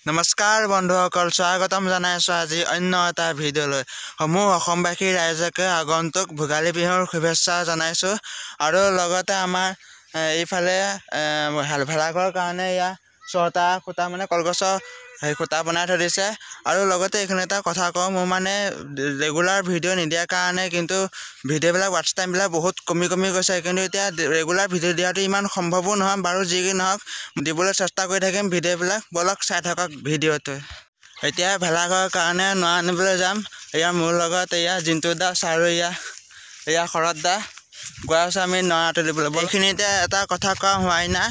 নমস্কাৰ বন্ধুসকল, স্বাগতম জনাইছো আজি অন্য এটা ভিডিঅ'লৈ। সমূহ অসমবাসী ৰাইজকে আগন্তুক ভোগালী বিহুৰ শুভেচ্ছা জনাইছো। আৰু লগতে আমাৰ এইফালে ভেলাঘৰৰ কাৰণে ইয়া 6টা খুঁটা মানে কলগছৰ খুঁটা বনাই থৈ দিছে। আৰু লগতে এইখিনি এটা কথা কওঁ, মোৰ মানে ৰেগুলাৰ ভিডিঅ' নিদিয়াৰ কাৰণে কিন্তু ভিডিঅ'বিলাক ৱাটচ টাইমবিলাক বহুত কমি গৈছে। কিন্তু এতিয়া ৰেগুলাৰ ভিডিঅ' দিয়াটো ইমান সম্ভৱো নহয়। বাৰু যি কি নহওক দিবলৈ চেষ্টা কৰি থাকিম ভিডিঅ'বিলাক। বলক চাই থাকক ভিডিঅ'টো। এতিয়া ভেলাঘৰৰ কাৰণে নৰা আনিবলৈ যাম। এয়া মোৰ লগত এয়া জিন্তু দা আৰু এয়া শৰৎ দা গৈ আছোঁ আমি নৰা তুলিবলৈ। এইখিনিতে এটা কথা কোৱা হোৱাই নাই,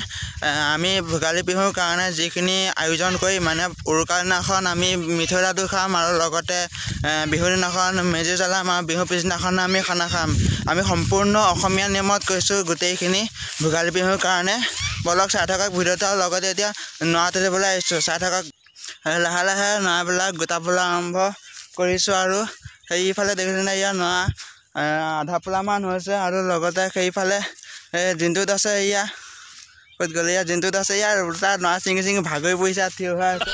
আমি ভোগালী বিহুৰ কাৰণে যিখিনি আয়োজন কৰি মানে উৰুকাৰ দিনাখন আমি মিঠৈ লাডু খাম আৰু লগতে বিহুৰ দিনাখন মেজি জ্বলাম আৰু বিহুৰ পিছদিনাখন আমি খানা খাম। আমি সম্পূৰ্ণ অসমীয়া নিয়মত কৈছোঁ গোটেইখিনি ভোগালী বিহুৰ কাৰণে। বলক চাই থাকক ভিডিঅ'টো। আৰু লগতে এতিয়া নৰা তুলিবলৈ আহিছোঁ, চাই থাকক। লাহে লাহে নৰাবিলাক গোটাবলৈ আৰম্ভ কৰিছোঁ। আৰু সেইফালে দেখিছেনে ইয়াৰ নৰা আধা পোলামান হৈছে। আৰু লগতে সেইফালে জিন্তুত আছে, ইয়া ক'ত গ'লে ইয়াৰ জিন্তুত আছে, ইয়াৰ তাৰ নৰা ছিঙি ভাগৰি পৰিছে, থিয় হৈ আছে।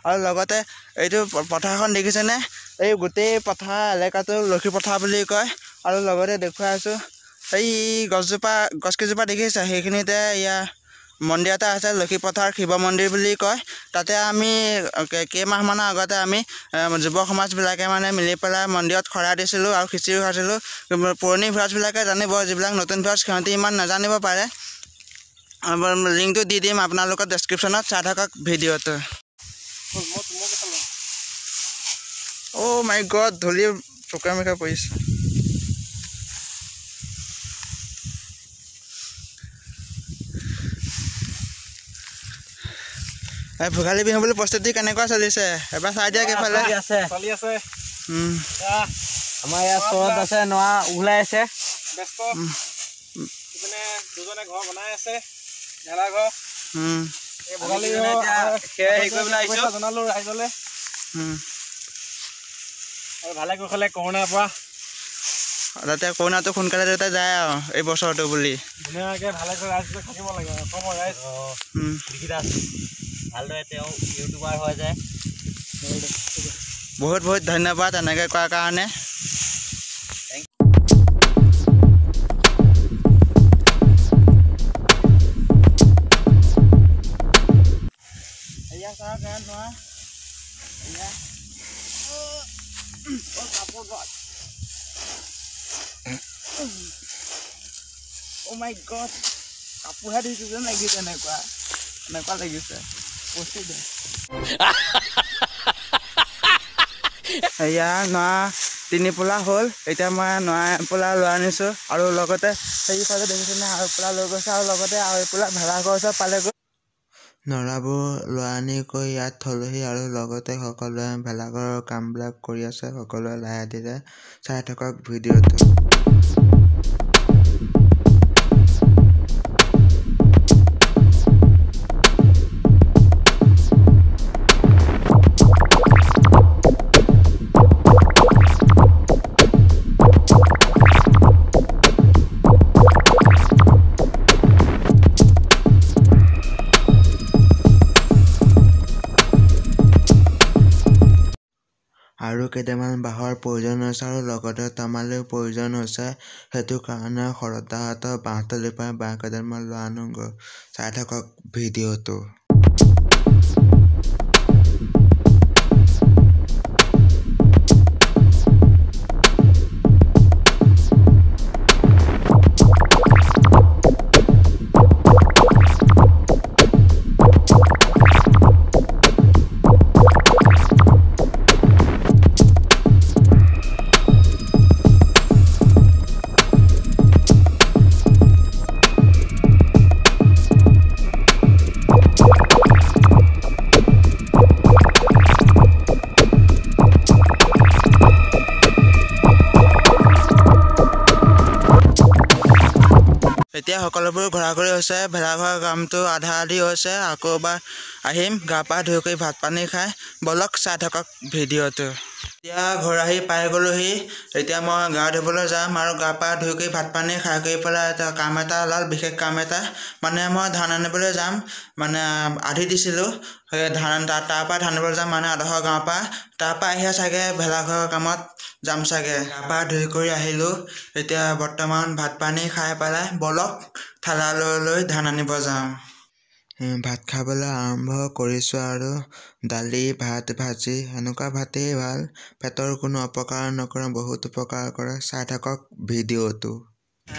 আৰু লগতে এইটো পথাৰখন দেখিছেনে? এই গোটেই পথাৰ এলেকাটো লক্ষী পথাৰ বুলি কয়। আৰু লগতে দেখুৱাই আছোঁ এই গছকেইজোপা দেখিছে, সেইখিনিতে ইয়াৰ মন্দিৰ এটা আছে, লক্ষী পথাৰ শিৱ মন্দিৰ বুলি কয়। তাতে আমি কেইমাহমানৰ আগতে আমি যুৱ সমাজবিলাকে মানে মিলি পেলাই মন্দিৰত শৰাই দিছিলোঁ আৰু খিচিৰি খাইছিলোঁ। পুৰণি ভিউৱাৰ্ছবিলাকে জানিব, যিবিলাক নতুন ভিউৱাৰ্ছ সিহঁতি ইমান নাজানিব পাৰে। লিংকটো দি দিম আপোনালোকৰ ডেছক্ৰিপশ্যনত, চাই থাকক ভিডিঅ'টো। অ' মাই গড, ধূলি চুকা মেকা পৰিছে। ভোগালী বিহু বুলি প্ৰস্তুতি কেনেকুৱা চলিছে এবাৰ চাই দিয়া। কেইফালে চলি আছে। আমাৰ ইয়াত চৰত আছে, নৰা ওলাই আছে ব্যস্ত। ইপিনে দুজনে ঘৰ বনাই আছে, ভেলাঘৰ। ভোগালী বিহু হেৰি কৰিবলৈ আহিছোঁ, জনালোঁ ৰাইজলৈ। আৰু ভালে কুশলে কৰোণাৰ পৰা যাতে কৰোণাটো সোনকালে যাতে যায় আৰু এই বছৰটো বুলি ধুনীয়াকৈ ভালে কৰি ৰাইজলৈ থাকিব লাগে। অসমৰ ৰাইজ ভালদৰে তেওঁ ইউটিউবাৰ হৈ যায়। বহুত বহুত ধন্যবাদ এনেকৈ কোৱাৰ কাৰণে। Oh my god, কাপোৰহে দিছোঁ যেন লাগিছে, এনেকুৱা লাগিছে। এয়া নৰা 3 পোলা হ'ল। এতিয়া মই নৰা পোলা লৈ আনিছোঁ। আৰু লগতে সেইফালে দেখিছেনে আৰু পোলা লৈ গৈছে। আৰু লগতে আৰু পোলা ভেলাঘৰ ওচৰত পালেগৈ। নৰাবোৰ লৈ আনি কৈ ইয়াত থ'লোহি। আৰু লগতে সকলোৱে ভেলাঘৰৰ কামবিলাক কৰি আছে, সকলোৱে লাহে ধীৰে। চাই থাকক ভিডিঅ'টো। আৰু কেইটামান বাঁহৰ প্ৰয়োজন হৈছে আৰু লগতে তামালিৰ প্ৰয়োজন হৈছে। সেইটো কাৰণে শৰৎদাহঁতৰ বাঁহতলিৰ পৰা বাঁহ কেইডালমান লৈ আনোগৈ। চাই থাকক ভিডিঅ'টো। এতিয়া সকলোবোৰ ঘৰা-ঘৰি হৈছে। ভেলাঘৰৰ কামটো আধা আধি হৈছে। আকৌ এবাৰ আহিম গা পা ধুই কৰি ভাত পানী খাই। বলক চাই থাকক ভিডিঅ'টো। এতিয়া ঘৰ আহি পাই গ'লোহি এতিয়া মই গা ধুবলৈ যাম আৰু গা পা ধুই কৰি ভাত পানী খাই কৰি পেলাই এটা কাম এটা ওলাল বিশেষ কাম এটা মানে মই ধান আনিবলৈ যাম মানে আধি দিছিলোঁ সেই ধান তাৰপৰা ধান আনিবলৈ যাম মানে আদহৰ গাঁৱৰ পৰা তাৰপৰা আহিয়ে চাগে ভেলাঘৰৰ কামত যাম চাগে গা পা ধুই কৰি আহিলোঁ এতিয়া বৰ্তমান ভাত পানী খাই পেলাই বলক ঠেলালৈ ধান আনিব যাওঁ ভাত খাবলৈ আৰম্ভ কৰিছোঁ আৰু দালি ভাত ভাজি এনেকুৱা ভাতেই ভাল পেটৰ কোনো অপকাৰ নকৰে বহুত উপকাৰ কৰে চাই থাকক ভিডিঅ'টো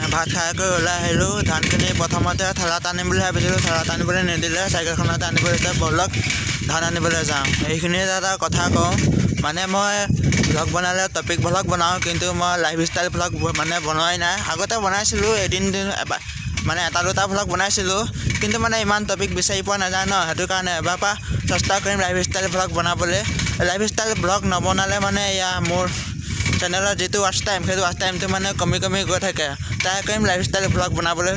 ভাত খাই কৰি ওলাই আহিলোঁ ধানখিনি প্ৰথমতে ঠেলাত আনিম বুলি ভাবিছিলোঁ ঠেলাত আনিবলৈ নিদিলে চাইকেলখনতে আনিবলৈ এতিয়া বলক ধান আনিবলৈ যাওঁ এইখিনিয়ে এটা কথা কওঁ মানে মই ভ্লগ বনালে টপিক ভ্লগ বনাওঁ কিন্তু মই লাইফ ষ্টাইল ভ্লগ মানে বনোৱাই নাই আগতে বনাইছিলোঁ এদিন মানে এটা দুটা ভ্লগ বনাইছিলোঁ কিন্তু মানে ইমান টপিক বিচাৰি পোৱা নাযায় ন সেইটো কাৰণে এবাৰ পৰা চেষ্টা কৰিম লাইফ ষ্টাইল ভ্লগ বনাবলৈ লাইফ ষ্টাইল ভ্লগ নবনালে মানে এয়া মোৰ চেনেলৰ যিটো ৱাচ টাইম সেইটো ৱাচ টাইমটো মানে কমি গৈ থাকে ট্ৰাই কৰিম লাইফ ষ্টাইল ভ্লগ বনাবলৈ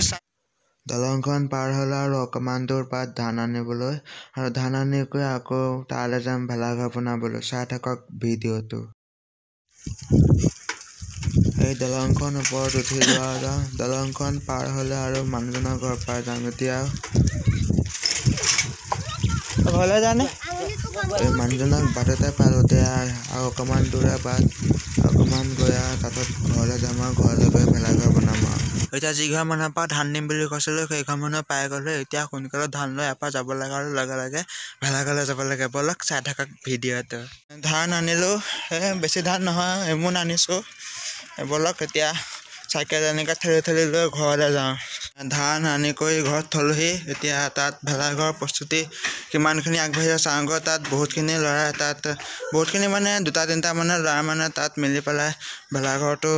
দলংখন পাৰ হ'ল আৰু অকণমান দূৰ পাত ধান আনিবলৈ আৰু ধান আনি কৰি আকৌ তালৈ যাম ভেলাঘৰ বনাবলৈ চাই থাকক ভিডিঅ'টো এই দলংখন ওপৰত উঠিলোঁ আৰু দলংখন পাৰ হ'লে আৰু মানুহজনৰ ঘৰ পাই যাম এতিয়া ঘৰলৈ যানে এই মানুহজনক বাটতে পালোঁতে আৰু অকণমান দূৰে বাট অকণমান গৈ আৰু তাত ঘৰলৈ যাম আৰু ঘৰলৈ গৈ ভেলাঘৰ বনাম আৰু এতিয়া যি ঘৰ মানুহৰ পৰা ধান দিম বুলি কৈছিলোঁ সেই ঘৰ মানুহ পাই গ'লোঁ এতিয়া সোনকালে ধান লৈ এপাৰ যাব লাগে আৰু লগে লগে ভেলাঘৰলৈ যাব লাগে ব'লক চাই থাকক ভিডিঅ'টো ধান আনিলোঁ বেছি ধান নহয় এমোন আনিছোঁ ব'লক এতিয়া চাইকেল এনেকৈ ঠেলি লৈ ঘৰলৈ যাওঁ ধান আনি কৰি ঘৰত থ'লোহি এতিয়া তাত ভেলাঘৰ প্ৰস্তুতি কিমানখিনি আগবাঢ়িছে চাওঁগৈ তাত বহুতখিনি ল'ৰা তাত বহুতখিনি মানে দুটা তিনিটা মানে ল'ৰা মানে তাত মিলি পেলাই ভেলাঘৰটো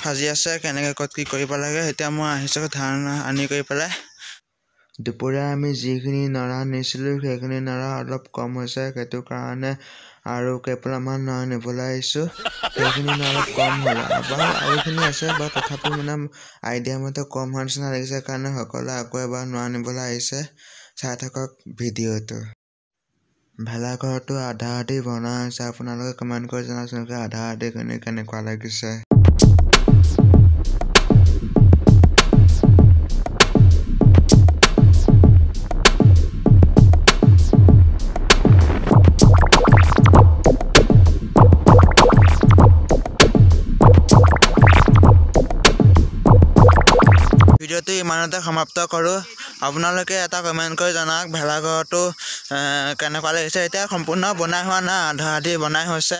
সাজি আছে কেনেকৈ ক'ত কি কৰিব লাগে এতিয়া মই আহিছোঁ ধান আনি কৰি পেলাই দুপৰীয়া আমি যিখিনি নৰা নিছিলোঁ সেইখিনি নৰা অলপ কম হৈছে সেইটো কাৰণে আৰু কেইপোলামান নৰা নিবলৈ আহিছোঁ সেইখিনি অলপ কম হ'ল বাৰু আৰুখিনি আছে বাৰু তথাপিও মানে আইডিয়া মতে কম হোৱাৰ নিচিনা লাগিছে কাৰণে সকলোৱে আকৌ এবাৰ নৰা নিবলৈ আহিছে চাই থাকক ভিডিঅ'টো ভেলাঘৰটো আধা আধি বনোৱা হৈছে আপোনালোকে কমেণ্ট কৰি জনাওকচোন আধা আধি কেনেকুৱা লাগিছে ভিডিঅ'টো ইমানতে সমাপ্ত কৰোঁ আপোনালোকে এটা কমেণ্ট কৰি জনাওক ভেলাঘৰটো কেনেকুৱা লাগিছে এতিয়া সম্পূৰ্ণ বনাই হোৱা নাই আধা আধি বনাই হৈছে